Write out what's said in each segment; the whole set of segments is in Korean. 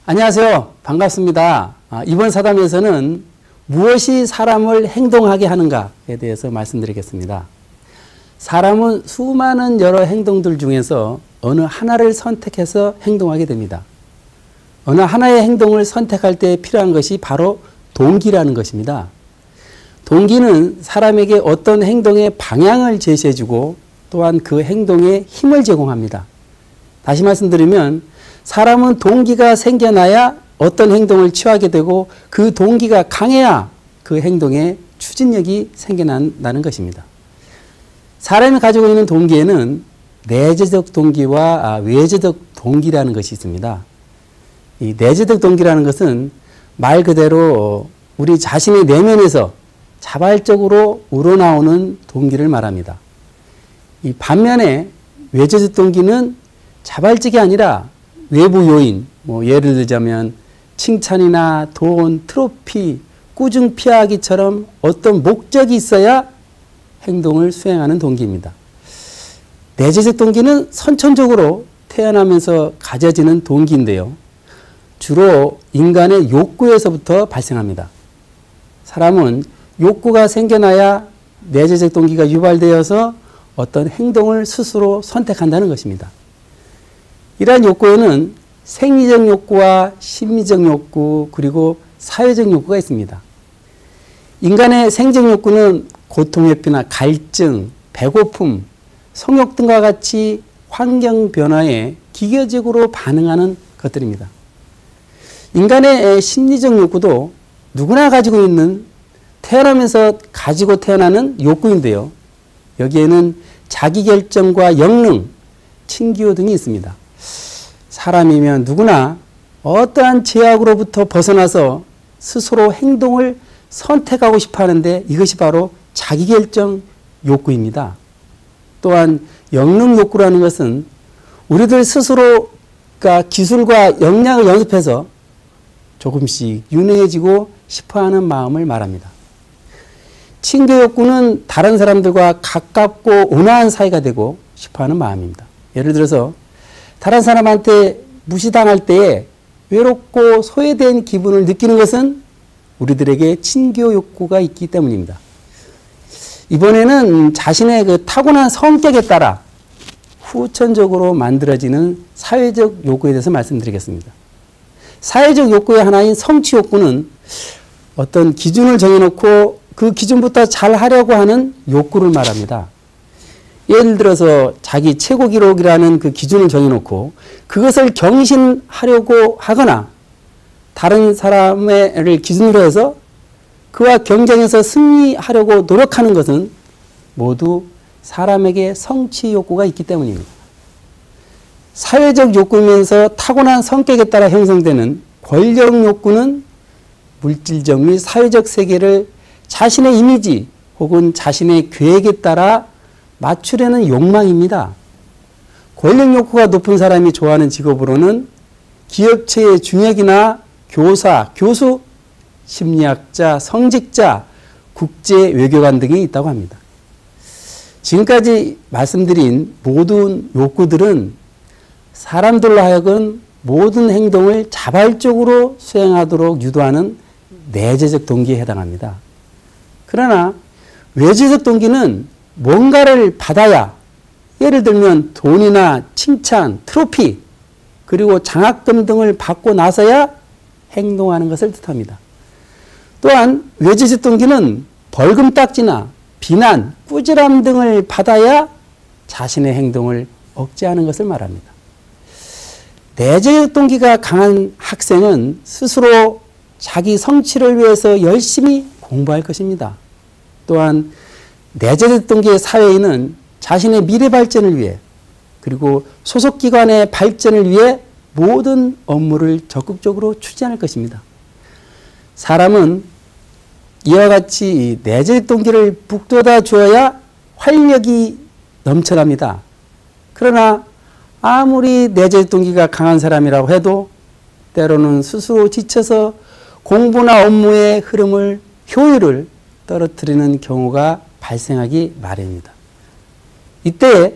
안녕하세요. 반갑습니다. 이번 사담에서는 무엇이 사람을 행동하게 하는가에 대해서 말씀드리겠습니다. 사람은 수많은 여러 행동들 중에서 어느 하나를 선택해서 행동하게 됩니다. 어느 하나의 행동을 선택할 때 필요한 것이 바로 동기라는 것입니다. 동기는 사람에게 어떤 행동의 방향을 제시해주고 또한 그 행동에 힘을 제공합니다. 다시 말씀드리면 사람은 동기가 생겨나야 어떤 행동을 취하게 되고 그 동기가 강해야 그 행동에 추진력이 생겨난다는 것입니다. 사람이 가지고 있는 동기에는 내재적 동기와 외재적 동기라는 것이 있습니다. 이 내재적 동기라는 것은 말 그대로 우리 자신의 내면에서 자발적으로 우러나오는 동기를 말합니다. 이 반면에 외재적 동기는 자발적이 아니라 외부 요인, 예를 들자면 칭찬이나 돈, 트로피, 꾸중 피하기처럼 어떤 목적이 있어야 행동을 수행하는 동기입니다. 내재적 동기는 선천적으로 태어나면서 가져지는 동기인데요. 주로 인간의 욕구에서부터 발생합니다. 사람은 욕구가 생겨나야 내재적 동기가 유발되어서 어떤 행동을 스스로 선택한다는 것입니다. 이러한 욕구에는 생리적 욕구와 심리적 욕구 그리고 사회적 욕구가 있습니다. 인간의 생적 욕구는 고통회피나 갈증, 배고픔, 성욕 등과 같이 환경 변화에 기계적으로 반응하는 것들입니다. 인간의 심리적 욕구도 누구나 가지고 있는 태어나면서 가지고 태어나는 욕구인데요. 여기에는 자기결정과 역능, 칭기호 등이 있습니다. 사람이면 누구나 어떠한 제약으로부터 벗어나서 스스로 행동을 선택하고 싶어 하는데 이것이 바로 자기결정 욕구입니다. 또한 역능 욕구라는 것은 우리들 스스로가 기술과 역량을 연습해서 조금씩 유능해지고 싶어하는 마음을 말합니다. 친교 욕구는 다른 사람들과 가깝고 온화한 사이가 되고 싶어하는 마음입니다. 예를 들어서 다른 사람한테 무시당할 때에 외롭고 소외된 기분을 느끼는 것은 우리들에게 친교 욕구가 있기 때문입니다. 이번에는 자신의 그 타고난 성격에 따라 후천적으로 만들어지는 사회적 욕구에 대해서 말씀드리겠습니다. 사회적 욕구의 하나인 성취 욕구는 어떤 기준을 정해놓고 그 기준부터 잘 하려고 하는 욕구를 말합니다. 예를 들어서 자기 최고 기록이라는 그 기준을 정해놓고 그것을 경신하려고 하거나 다른 사람을 기준으로 해서 그와 경쟁해서 승리하려고 노력하는 것은 모두 사람에게 성취 욕구가 있기 때문입니다. 사회적 욕구면서 타고난 성격에 따라 형성되는 권력 욕구는 물질적 및 사회적 세계를 자신의 이미지 혹은 자신의 계획에 따라 맞추려는 욕망입니다. 권력 욕구가 높은 사람이 좋아하는 직업으로는 기업체의 중역이나 교사, 교수, 심리학자, 성직자, 국제 외교관 등이 있다고 합니다. 지금까지 말씀드린 모든 욕구들은 사람들로 하여금 모든 행동을 자발적으로 수행하도록 유도하는 내재적 동기에 해당합니다. 그러나 외재적 동기는 뭔가를 받아야, 예를 들면 돈이나 칭찬, 트로피, 그리고 장학금 등을 받고 나서야 행동하는 것을 뜻합니다. 또한 외재적 동기는 벌금 딱지나 비난, 꾸지람 등을 받아야 자신의 행동을 억제하는 것을 말합니다. 내재적 동기가 강한 학생은 스스로 자기 성취를 위해서 열심히 공부할 것입니다. 또한 내재적 동기의 사회인은 자신의 미래 발전을 위해 그리고 소속기관의 발전을 위해 모든 업무를 적극적으로 추진할 것입니다. 사람은 이와 같이 내재적 동기를 북돋아 주어야 활력이 넘쳐납니다. 그러나 아무리 내재적 동기가 강한 사람이라고 해도 때로는 스스로 지쳐서 공부나 업무의 흐름을, 효율을 떨어뜨리는 경우가 발생하기 마련입니다. 이때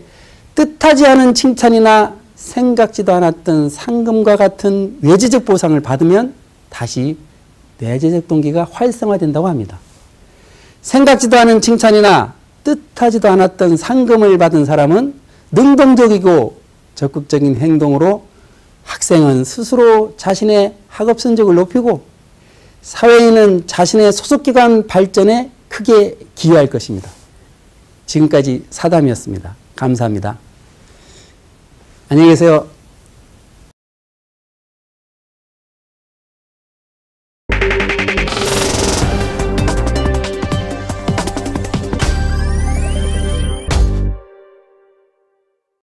뜻하지 않은 칭찬이나 생각지도 않았던 상금과 같은 외재적 보상을 받으면 다시 내재적 동기가 활성화된다고 합니다. 생각지도 않은 칭찬이나 뜻하지도 않았던 상금을 받은 사람은 능동적이고 적극적인 행동으로 학생은 스스로 자신의 학업 성적을 높이고 사회인은 자신의 소속기관 발전에 크게 기여할 것입니다. 지금까지 사담이었습니다. 감사합니다. 안녕히 계세요.